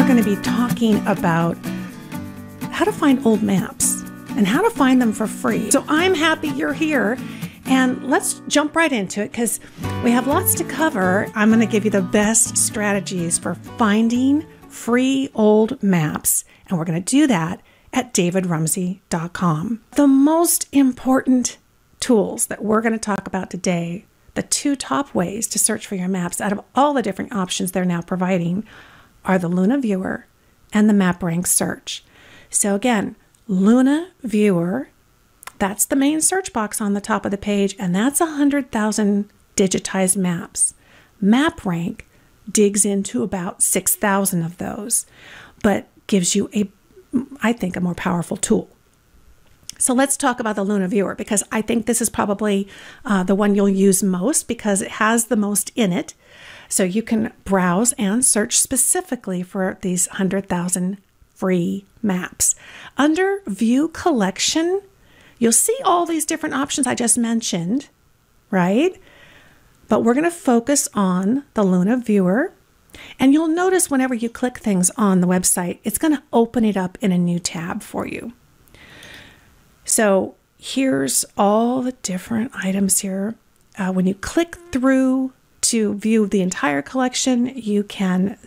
going to be talking about how to find old maps and how to find them for free. So I'm happy you're here, and let's jump right into it because we have lots to cover. I'm going to give you the best strategies for finding free old maps, and we're going to do that at davidrumsey.com. The most important tools that we're going to talk about today, the two top ways to search for your maps out of all the different options they're now providing, are the Luna Viewer and the MapRank search. So again, Luna Viewer, that's the main search box on the top of the page, and that's 100,000 digitized maps. MapRank digs into about 6,000 of those, but gives you I think, a more powerful tool. So let's talk about the Luna Viewer, because I think this is probably the one you'll use most because it has the most in it. So you can browse and search specifically for these 100,000 free maps. Under View Collection, you'll see all these different options I just mentioned, right? But we're going to focus on the Luna Viewer. And you'll notice whenever you click things on the website, it's going to open it up in a new tab for you. So here's all the different items here. When you click through to view the entire collection, you can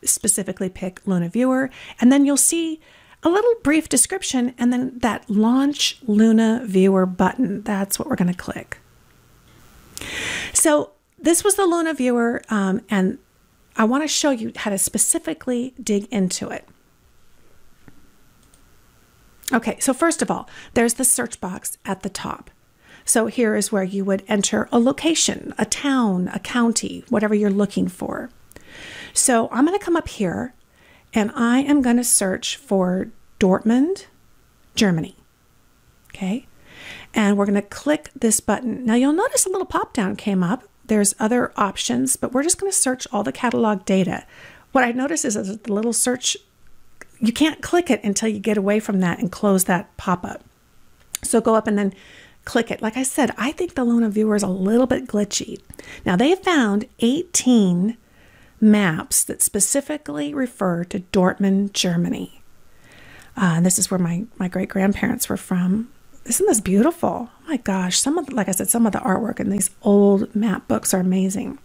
specifically pick Luna Viewer, and then you'll see a little brief description, and then that Launch Luna Viewer button. That's what we're going to click. So this was the Luna Viewer, and I want to show you how to specifically dig into it. Okay, so first of all, there's the search box at the top. So here is where you would enter a location, a town, a county, whatever you're looking for. So I'm going to come up here and I am going to search for Dortmund, Germany. Okay, and we're going to click this button. Now you'll notice a little pop down came up. There's other options, but we're just going to search all the catalog data. What I noticed is the little search, you can't click it until you get away from that and close that pop-up. So go up and then click it. Like I said, I think the Luna Viewer is a little bit glitchy. Now they have found 18 maps that specifically refer to Dortmund, Germany. This is where my great-grandparents were from. Isn't this beautiful? Oh my gosh, like I said, some of the artwork in these old map books are amazing.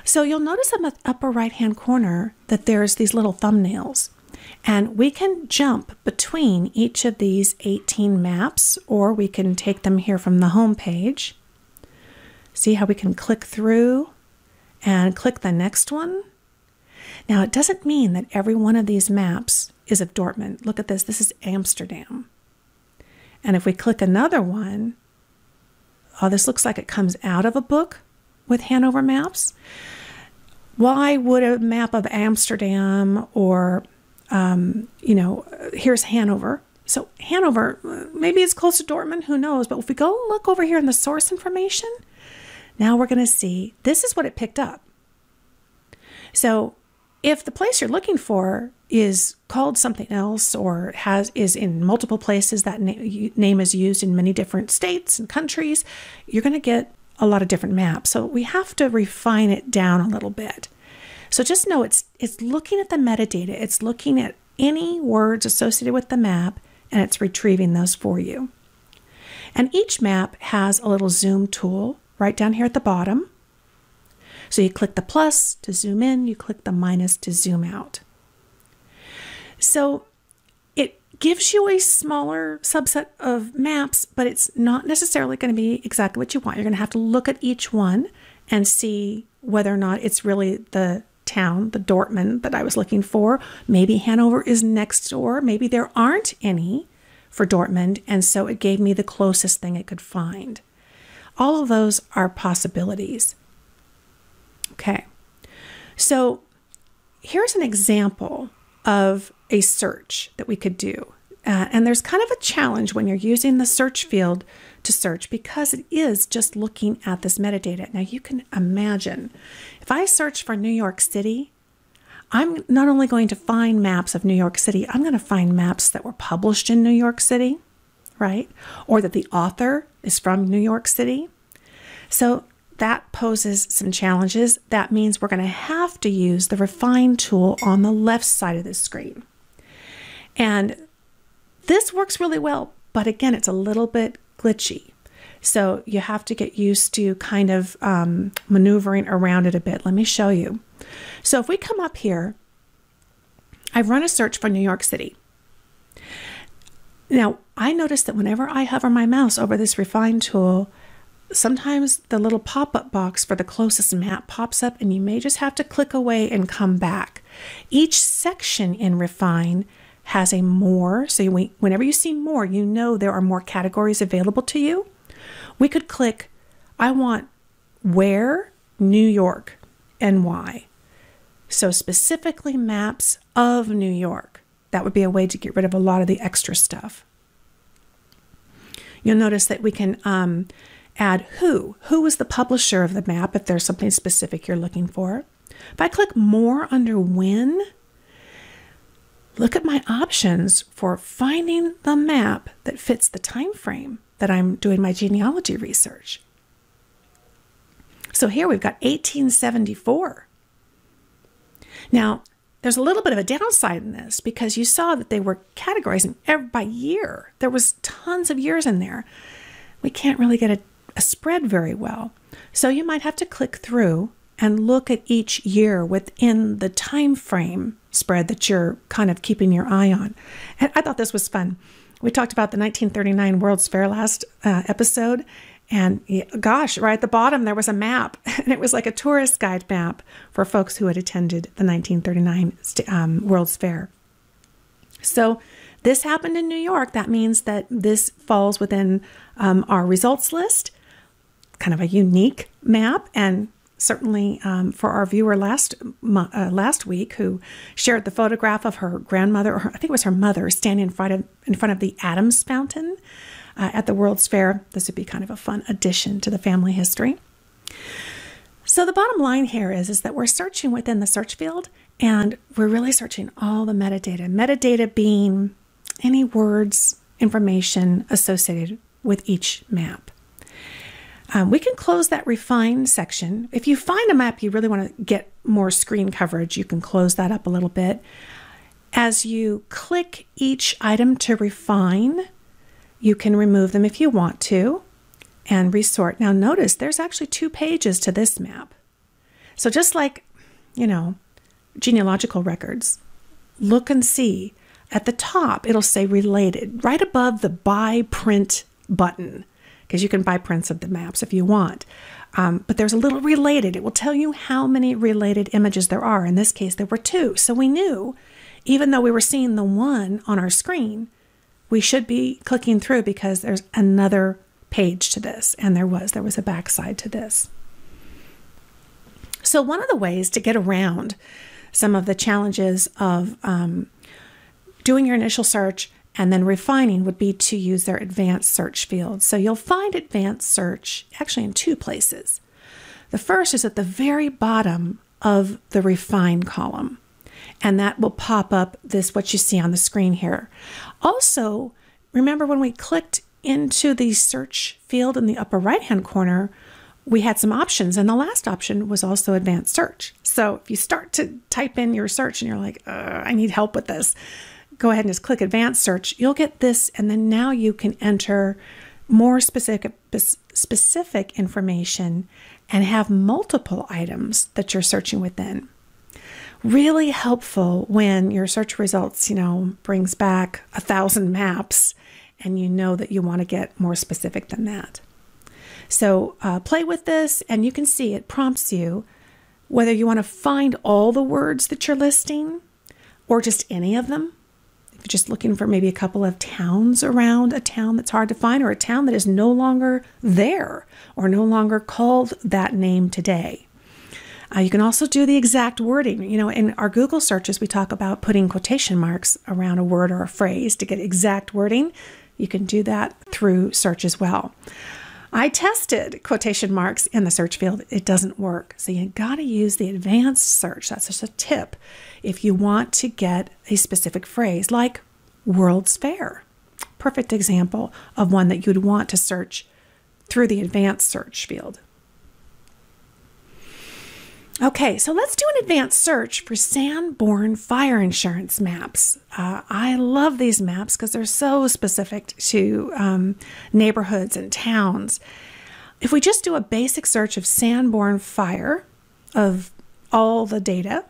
So you'll notice in the upper right-hand corner that there's these little thumbnails, and we can jump between each of these 18 maps, or we can take them here from the home page. See how we can click through and click the next one? Now, it doesn't mean that every one of these maps is of Dortmund. Look at this. This is Amsterdam. And if we click another one, oh, this looks like it comes out of a book with Hanover maps. Why would a map of Amsterdam or, here's Hanover. So Hanover, maybe it's close to Dortmund, who knows? But if we go look over here in the source information, now we're going to see this is what it picked up. So if the place you're looking for is called something else or is in multiple places, that name is used in many different states and countries, you're going to get a lot of different maps. So we have to refine it down a little bit. So just know it's looking at the metadata. It's looking at any words associated with the map, and it's retrieving those for you. And each map has a little zoom tool right down here at the bottom. So you click the plus to zoom in, you click the minus to zoom out. So it gives you a smaller subset of maps, but it's not necessarily going to be exactly what you want. You're going to have to look at each one and see whether or not it's really the town, the Dortmund that I was looking for. Maybe Hanover is next door. Maybe there aren't any for Dortmund, and so it gave me the closest thing it could find. All of those are possibilities. Okay, so here's an example of a search that we could do. And there's kind of a challenge when you're using the search field to search because it is just looking at this metadata. Now you can imagine if I search for New York City, I'm not only going to find maps of New York City, I'm going to find maps that were published in New York City, right? Or that the author is from New York City. So that poses some challenges. That means we're going to have to use the refine tool on the left side of the screen. And this works really well, but again, it's a little bit glitchy. So you have to get used to kind of maneuvering around it a bit. Let me show you. So if we come up here, I've run a search for New York City. Now, I notice that whenever I hover my mouse over this refine tool, sometimes the little pop-up box for the closest map pops up, and you may just have to click away and come back. Each section in refine has a more, so whenever you see more, you know there are more categories available to you. We could click, I want where, New York, and why. So specifically maps of New York. That would be a way to get rid of a lot of the extra stuff. You'll notice that we can add who. Who is the publisher of the map if there's something specific you're looking for. If I click more under when, look at my options for finding the map that fits the time frame that I'm doing my genealogy research. So here we've got 1874. Now, there's a little bit of a downside in this because you saw that they were categorizing by year. There was tons of years in there. We can't really get a spread very well. So you might have to click through and look at each year within the time frame spread that you're kind of keeping your eye on. And I thought this was fun. We talked about the 1939 World's Fair last episode, and gosh, right at the bottom there was a map, and it was like a tourist guide map for folks who had attended the 1939 World's Fair. So this happened in New York. That means that this falls within our results list, kind of a unique map, and certainly for our viewer last week who shared the photograph of her grandmother, or I think it was her mother, standing in front of the Adams Fountain at the World's Fair. This would be kind of a fun addition to the family history. So the bottom line here is that we're searching within the search field, and we're really searching all the metadata. Metadata being any words, information associated with each map. We can close that refine section. If you find a map you really want to get more screen coverage, you can close that up a little bit. As you click each item to refine, you can remove them if you want to and resort. Now notice there's actually 2 pages to this map. So just like, genealogical records, look and see. At the top, it'll say related, right above the buy print button, because you can buy prints of the maps if you want. But there's a little related. It will tell you how many related images there are. In this case, there were 2. So we knew, even though we were seeing the one on our screen, we should be clicking through because there's another page to this. And there was a backside to this. So one of the ways to get around some of the challenges of doing your initial search and then refining would be to use their advanced search field. So you'll find advanced search actually in 2 places. The first is at the very bottom of the refine column, and that will pop up what you see on the screen here. Also, remember when we clicked into the search field in the upper right-hand corner, we had some options, and the last option was also advanced search. So if you start to type in your search and you're like, I need help with this, go ahead and just click advanced search. You'll get this, and then now you can enter more specific information and have multiple items that you're searching within. Really helpful when your search results, brings back 1,000 maps and you know that you want to get more specific than that. So play with this, and you can see it prompts you whether you want to find all the words that you're listing or just any of them. If you're just looking for maybe a couple of towns around a town that's hard to find, or a town that is no longer there or no longer called that name today. You can also do the exact wording. In our Google searches, we talk about putting quotation marks around a word or a phrase to get exact wording. You can do that through search as well. I tested quotation marks in the search field. It doesn't work. So you got to use the advanced search. That's just a tip if you want to get a specific phrase like World's Fair. Perfect example of one that you'd want to search through the advanced search field. Okay, so let's do an advanced search for Sanborn fire insurance maps. I love these maps because they're so specific to neighborhoods and towns. If we just do a basic search of Sanborn fire, of all the data,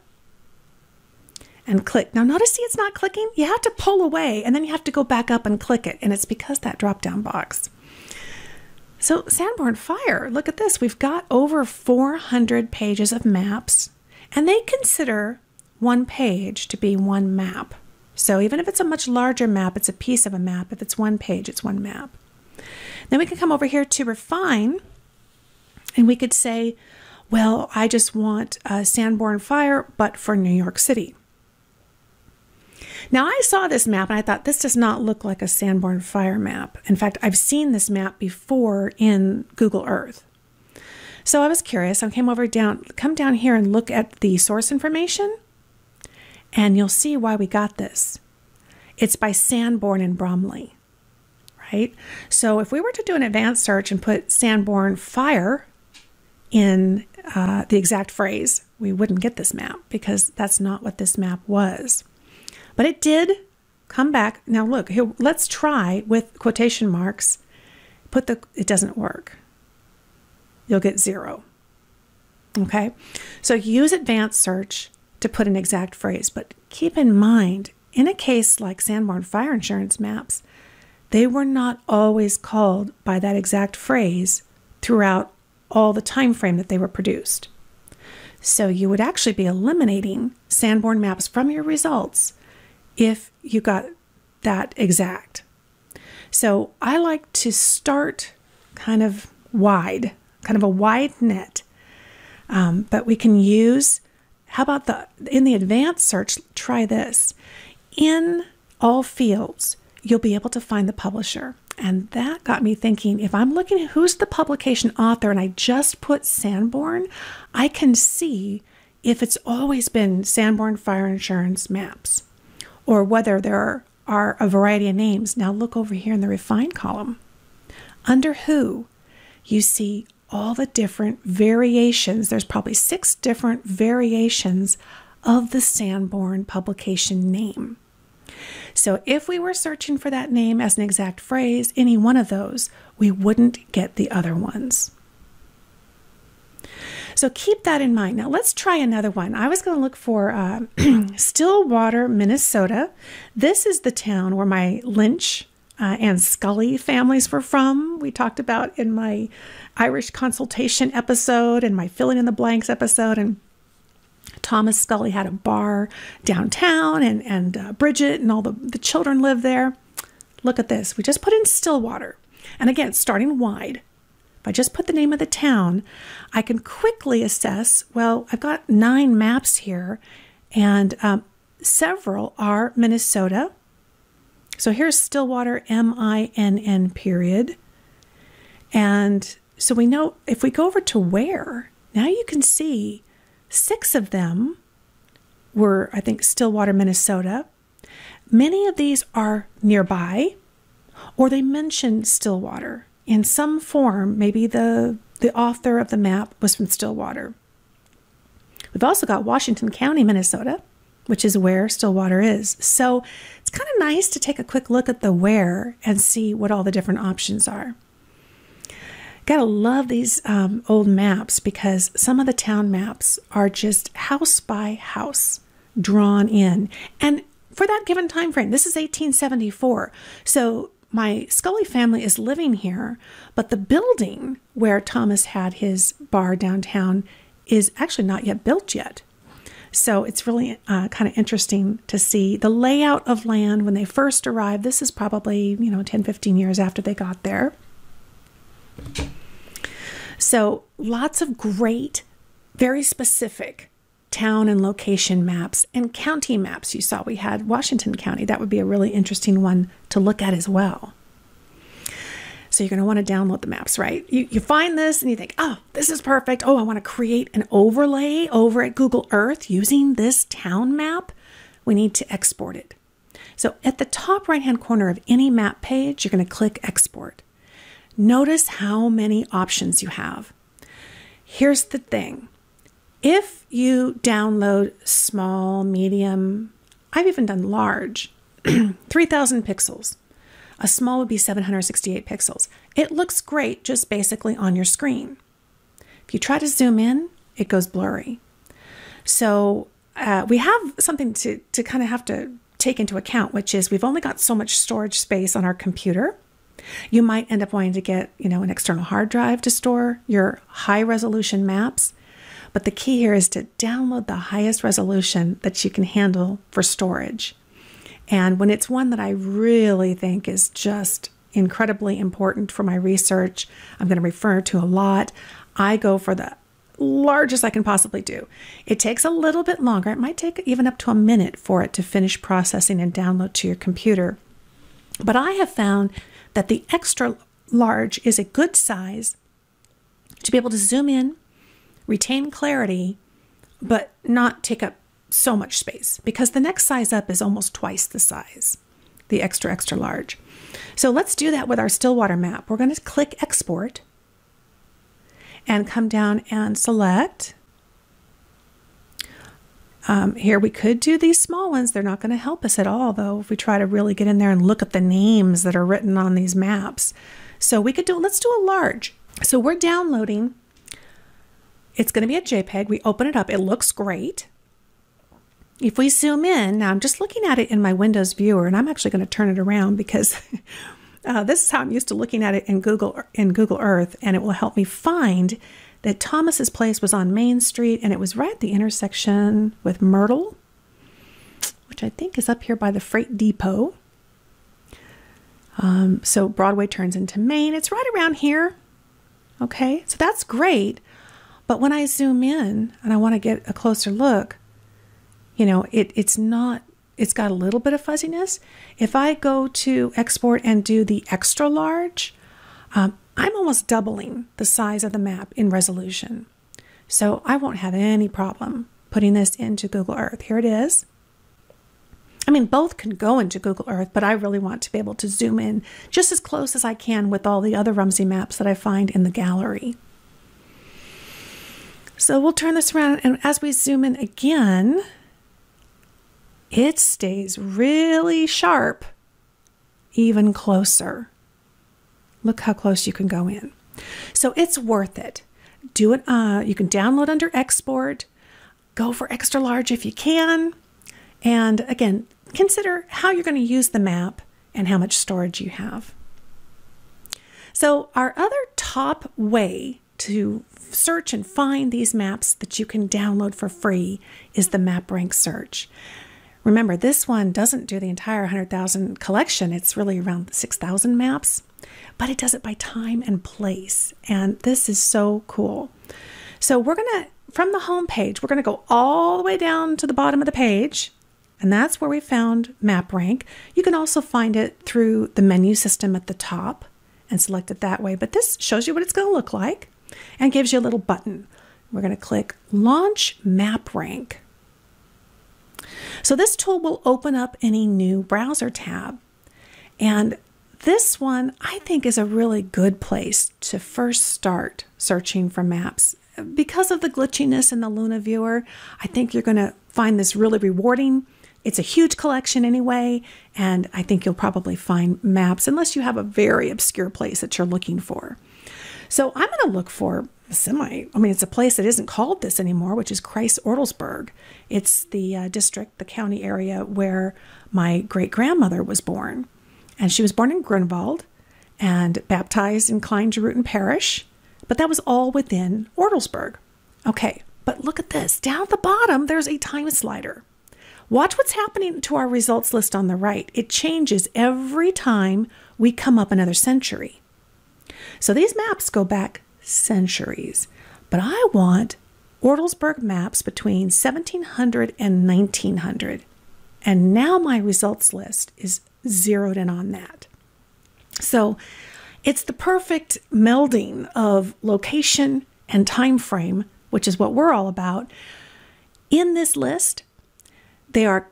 and click. Now notice, see, it's not clicking. You have to pull away and then you have to go back up and click it. And it's because that drop-down box. So Sanborn fire, look at this. We've got over 400 pages of maps, and they consider one page to be one map. So even if it's a much larger map, it's a piece of a map. If it's one page, it's one map. Then we can come over here to refine, and we could say, well, I just want Sanborn fire, but for New York City. Now, I saw this map and I thought, this does not look like a Sanborn fire map. In fact, I've seen this map before in Google Earth. So I was curious. I come down here and look at the source information, and you'll see why we got this. It's by Sanborn and Bromley, right? So if we were to do an advanced search and put Sanborn fire in the exact phrase, we wouldn't get this map because that's not what this map was. But it did come back. Now look, here, let's try with quotation marks. It doesn't work. You'll get 0. Okay? So use advanced search to put an exact phrase. But keep in mind, in a case like Sanborn fire insurance maps, they were not always called by that exact phrase throughout all the time frame that they were produced. So you would actually be eliminating Sanborn maps from your results if you got that exact. So I like to start kind of wide, kind of a wide net. But we can use, how about in the advanced search, try this. In all fields, you'll be able to find the publisher. And that got me thinking, if I'm looking at who's the publication author and I just put Sanborn, I can see if it's always been Sanborn fire insurance maps, or whether there are a variety of names. Now look over here in the refine column. Under who, you see all the different variations. There's probably 6 different variations of the Sanborn publication name. So if we were searching for that name as an exact phrase, any one of those, we wouldn't get the other ones. So keep that in mind. Now let's try another one. I was going to look for Stillwater, Minnesota. This is the town where my Lynch and Scully families were from. We talked about in my Irish consultation episode and my filling in the blanks episode. And Thomas Scully had a bar downtown, and Bridget and all the children lived there. Look at this. We just put in Stillwater. And again, starting wide. If I just put the name of the town, I can quickly assess, well, I've got 9 maps here, and several are Minnesota. So here's Stillwater, M-I-N-N period. And so we know if we go over to where, now you can see 6 of them were, I think, Stillwater, Minnesota. Many of these are nearby, or they mention Stillwater in some form. Maybe the author of the map was from Stillwater. We've also got Washington County, Minnesota, which is where Stillwater is. So it's kind of nice to take a quick look at the where and see what all the different options are. Gotta love these old maps because some of the town maps are just house by house drawn in. And for that given time frame, this is 1874. So my Scully family is living here, but the building where Thomas had his bar downtown is actually not yet built yet. So it's really kind of interesting to see the layout of land when they first arrived. This is probably, 10, 15 years after they got there. So lots of great, very specific town and location maps and county maps. You saw we had Washington County. That would be a really interesting one to look at as well. So you're going to want to download the maps, right? You find this and you think, oh, this is perfect. Oh, I want to create an overlay over at Google Earth using this town map. We need to export it. So at the top right-hand corner of any map page, you're going to click Export. Notice how many options you have. Here's the thing. If you download small, medium, I've even done large, 3,000 pixels. A small would be 768 pixels. It looks great just basically on your screen. If you try to zoom in, it goes blurry. So we have something to kind of have to take into account, which is we've only got so much storage space on our computer. You might end up wanting to get, an external hard drive to store your high resolution maps. But the key here is to download the highest resolution that you can handle for storage. And when it's one that I really think is just incredibly important for my research, I'm going to refer to a lot, I go for the largest I can possibly do. It takes a little bit longer. It might take even up to a minute for it to finish processing and download to your computer. But I have found that the extra large is a good size to be able to zoom in, retain clarity, but not take up so much space, because the next size up is almost twice the size, the extra large. So let's do that with our Stillwater map. We're going to click Export and come down and select. Here we could do these small ones. They're not going to help us at all, though, if we try to really get in there and look at the names that are written on these maps. So we could let's do a large. So we're downloading. It's going to be a JPEG. We open it up. It looks great. If we zoom in, now I'm just looking at it in my Windows viewer, and I'm actually going to turn it around because this is how I'm used to looking at it in Google Earth, and it will help me find that Thomas's place was on Main Street, and it was right at the intersection with Myrtle, which I think is up here by the Freight Depot. So Broadway turns into Main. It's right around here. Okay, so that's great. But when I zoom in and I want to get a closer look, it's got a little bit of fuzziness. If I go to export and do the extra large, I'm almost doubling the size of the map in resolution. So I won't have any problem putting this into Google Earth. Here it is. I mean, both can go into Google Earth, but I really want to be able to zoom in just as close as I can with all the other Rumsey maps that I find in the gallery. So we'll turn this around, and as we zoom in again, it stays really sharp, even closer. Look how close you can go in. So it's worth it. Do it. You can download under export. Go for extra large if you can. And again, consider how you're going to use the map and how much storage you have. So our other top way to search and find these maps that you can download for free is the MapRank search. Remember, this one doesn't do the entire 100,000 collection. It's really around 6,000 maps, but it does it by time and place. And this is so cool. So we're going to, from the home page, we're going to go all the way down to the bottom of the page. And that's where we found MapRank. You can also find it through the menu system at the top and select it that way. But this shows you what it's going to look like and gives you a little button. We're going to click Launch MapRank. So this tool will open up any new browser tab. And this one, I think, is a really good place to first start searching for maps. Because of the glitchiness in the Luna viewer, I think you're going to find this really rewarding. It's a huge collection anyway, and I think you'll probably find maps, unless you have a very obscure place that you're looking for. So I'm going to look for it's a place that isn't called this anymore, which is Kreis-Ortelsburg. It's the district, the county area where my great-grandmother was born. And she was born in Grunwald and baptized in Klein-Gerufen Parish, but that was all within Ortelsburg. Okay, but look at this. Down at the bottom, there's a time slider. Watch what's happening to our results list on the right. It changes every time we come up another century. So these maps go back centuries, but I want Ortelsburg maps between 1700 and 1900. And now my results list is zeroed in on that. So it's the perfect melding of location and time frame, which is what we're all about. In this list, they are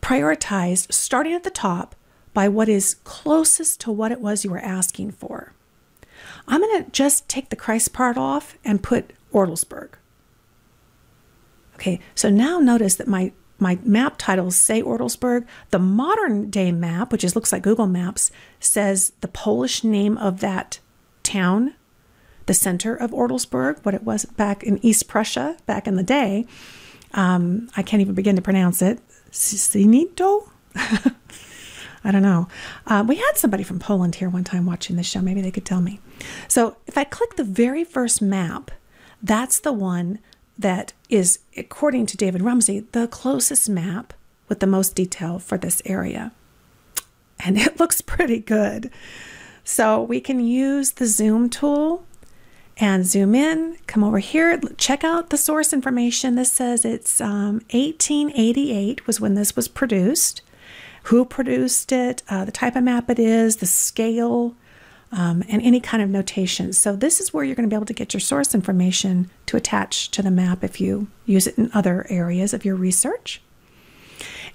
prioritized starting at the top by what is closest to what it was you were asking for. I'm going to just take the Kreis part off and put Ortelsburg. Okay, so now notice that my map titles say Ortelsburg. The modern day map, which looks like Google Maps, says the Polish name of that town, the center of Ortelsburg, what it was back in East Prussia back in the day. I can't even begin to pronounce it. Sinito? I don't know. We had somebody from Poland here one time watching the show. Maybe they could tell me. So if I click the very first map, that's the one that is, according to David Rumsey, the closest map with the most detail for this area. And it looks pretty good. So we can use the zoom tool and zoom in, come over here, check out the source information. This says it's 1888 was when this was produced, who produced it, the type of map it is, the scale, and any kind of notation. So this is where you're going to be able to get your source information to attach to the map if you use it in other areas of your research.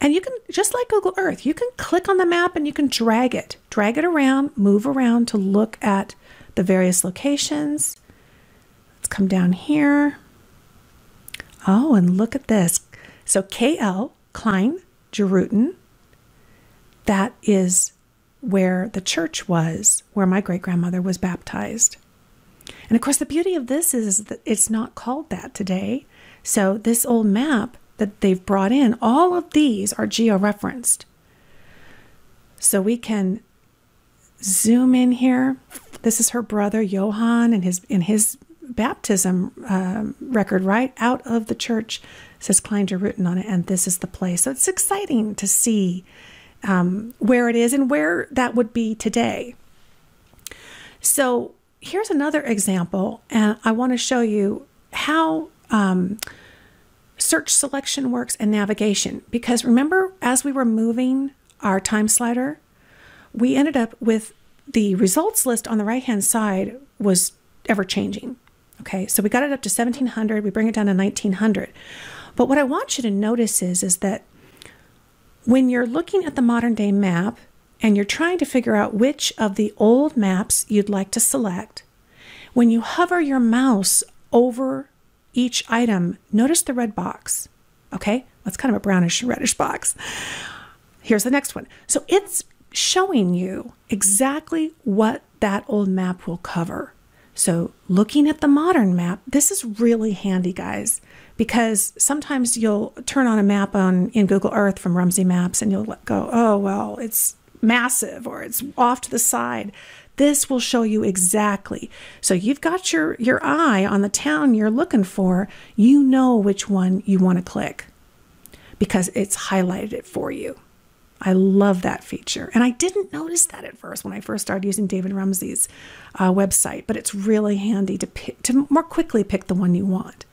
And you can, just like Google Earth, you can click on the map and you can drag it around, move around to look at the various locations. Let's come down here. Oh, and look at this. So KL, Klein, Jeruiten, that is where the church was, where my great-grandmother was baptized. And of course, the beauty of this is that it's not called that today. So this old map that they've brought in, all of these are geo-referenced. So we can zoom in here. This is her brother, Johann, and his baptism record right out of the church. It says Klein Jeruiten on it, and this is the place. So it's exciting to see where it is and where that would be today. So here's another example, and I want to show you how search selection works and navigation. Because remember, as we were moving our time slider, we ended up with the results list on the right-hand side was ever changing. Okay, so we got it up to 1700, we bring it down to 1900. But what I want you to notice is that when you're looking at the modern day map and you're trying to figure out which of the old maps you'd like to select, when you hover your mouse over each item, notice the red box. Okay, that's kind of a brownish reddish box. Here's the next one. So it's showing you exactly what that old map will cover. So looking at the modern map, this is really handy, guys, because sometimes you'll turn on a map in Google Earth from Rumsey Maps and you'll go, oh, well, it's massive or it's off to the side. This will show you exactly. So you've got your eye on the town you're looking for. You know which one you want to click because it's highlighted it for you. I love that feature. And I didn't notice that at first when I first started using David Rumsey's website, but it's really handy to more quickly pick the one you want.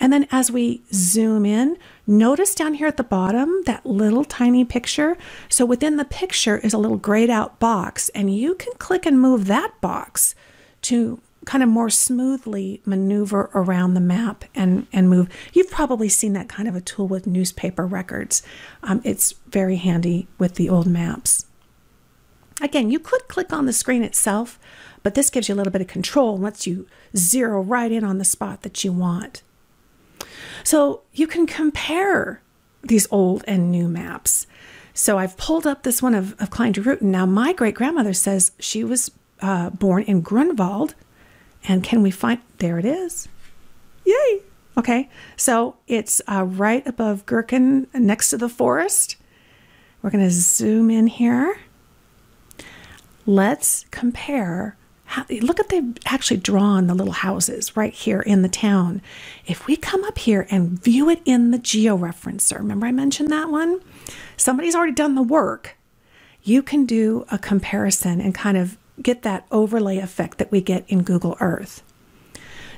And then as we zoom in, notice down here at the bottom, that little tiny picture. So within the picture is a little grayed out box, and you can click and move that box to kind of more smoothly maneuver around the map and move. You've probably seen that kind of a tool with newspaper records. It's very handy with the old maps. Again, you could click on the screen itself, but this gives you a little bit of control and lets you zero right in on the spot that you want. So you can compare these old and new maps. So I've pulled up this one of Klein Jeruiten. Now, my great-grandmother says she was born in Grunwald. And can we find, there it is. Yay. Okay, so it's right above Gherkin next to the forest. We're going to zoom in here. Let's compare. Look at, they've actually drawn the little houses right here in the town. If we come up here and view it in the georeferencer, remember I mentioned that one? Somebody's already done the work. You can do a comparison and kind of get that overlay effect that we get in Google Earth.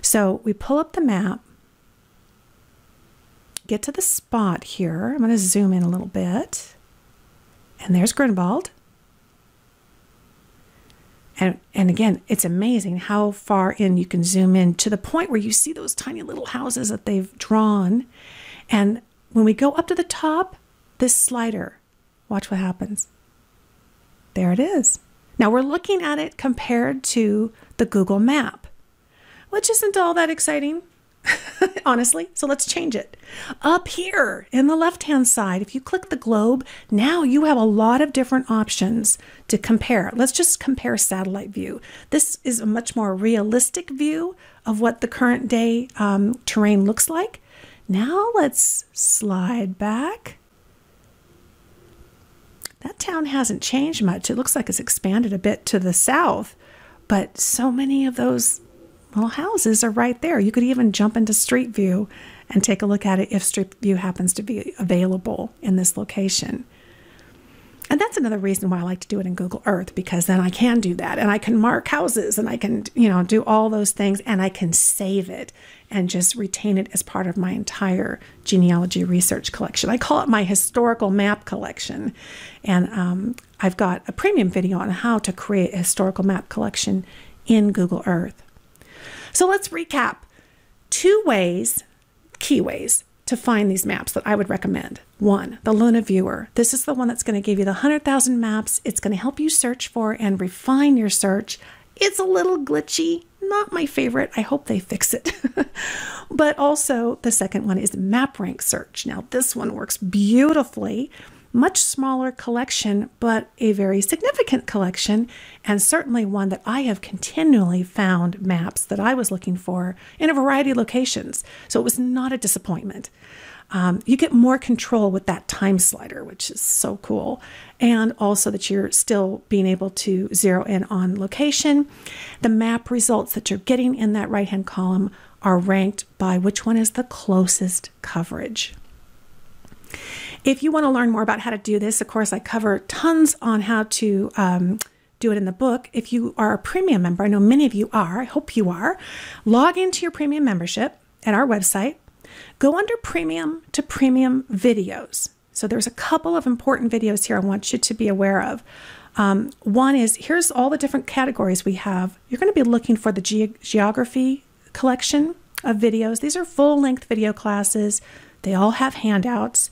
So we pull up the map, get to the spot here. I'm going to zoom in a little bit. And there's Grunwald. And again, it's amazing how far in you can zoom in to the point where you see those tiny little houses that they've drawn. And when we go up to the top, this slider, watch what happens. There it is. Now we're looking at it compared to the Google map, which isn't all that exciting. honestly. So let's change it. Up here in the left-hand side, if you click the globe, now you have a lot of different options to compare. Let's just compare satellite view. This is a much more realistic view of what the current day terrain looks like. Now let's slide back. That town hasn't changed much. It looks like it's expanded a bit to the south, but so many of those little houses are right there. You could even jump into Street View and take a look at it if Street View happens to be available in this location. And that's another reason why I like to do it in Google Earth, because then I can do that and I can mark houses and I can, do all those things, and I can save it and just retain it as part of my entire genealogy research collection. I call it my historical map collection. And I've got a premium video on how to create a historical map collection in Google Earth. So let's recap. 2 ways, key ways, to find these maps that I would recommend. 1, the Luna Viewer. This is the one that's going to give you the 100,000 maps. It's going to help you search for and refine your search. It's a little glitchy, not my favorite. I hope they fix it. But also the second one is MapRank search. Now this one works beautifully. Much smaller collection, but a very significant collection, and certainly one that I have continually found maps that I was looking for in a variety of locations. So it was not a disappointment. You get more control with that time slider, which is so cool. And also that you're still being able to zero in on location. The map results that you're getting in that right-hand column are ranked by which one is the closest coverage. If you want to learn more about how to do this, of course, I cover tons on how to do it in the book. If you are a premium member, I know many of you are, I hope you are, log into your premium membership at our website. Go under premium to premium videos. So there's a couple of important videos here I want you to be aware of. One is, here's all the different categories we have. You're going to be looking for the geography collection of videos. These are full-length video classes. They all have handouts.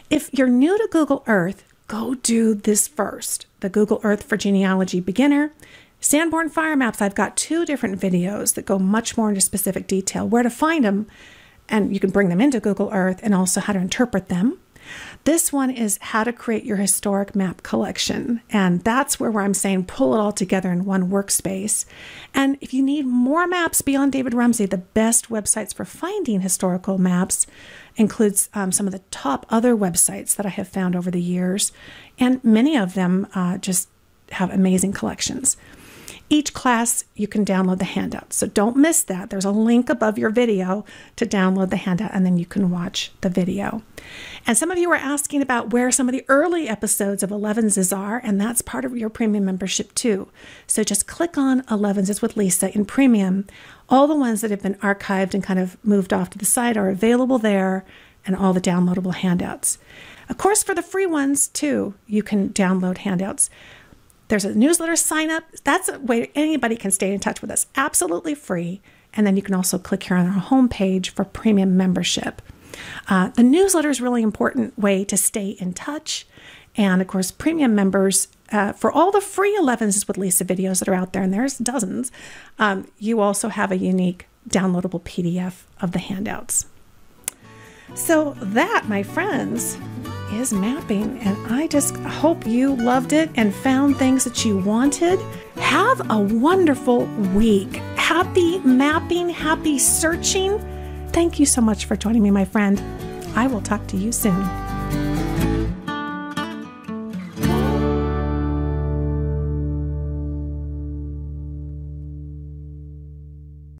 If you're new to Google Earth, go do this first. The Google Earth for Genealogy Beginner. Sanborn Fire Maps, I've got 2 different videos that go much more into specific detail, where to find them, and you can bring them into Google Earth, and also how to interpret them. This one is how to create your historic map collection. And that's where I'm saying pull it all together in one workspace. And if you need more maps beyond David Rumsey, the best websites for finding historical maps includes some of the top other websites that I have found over the years. And many of them just have amazing collections. Each class, you can download the handout. So don't miss that. There's a link above your video to download the handout, and then you can watch the video. And some of you are asking about where some of the early episodes of Elevenses are, and that's part of your premium membership too. So just click on Elevenses with Lisa in premium. All the ones that have been archived and kind of moved off to the side are available there, and all the downloadable handouts. Of course, for the free ones too, you can download handouts. There's a newsletter sign up. That's a way anybody can stay in touch with us, absolutely free. And then you can also click here on our homepage for premium membership. The newsletter is a really important way to stay in touch. And of course, premium members, for all the free Elevenses with Lisa videos that are out there, and there's dozens, you also have a unique downloadable PDF of the handouts. So that, my friends, is mapping, and I just hope you loved it and found things that you wanted. Have a wonderful week. Happy mapping, happy searching. Thank you so much for joining me, my friend. I will talk to you soon.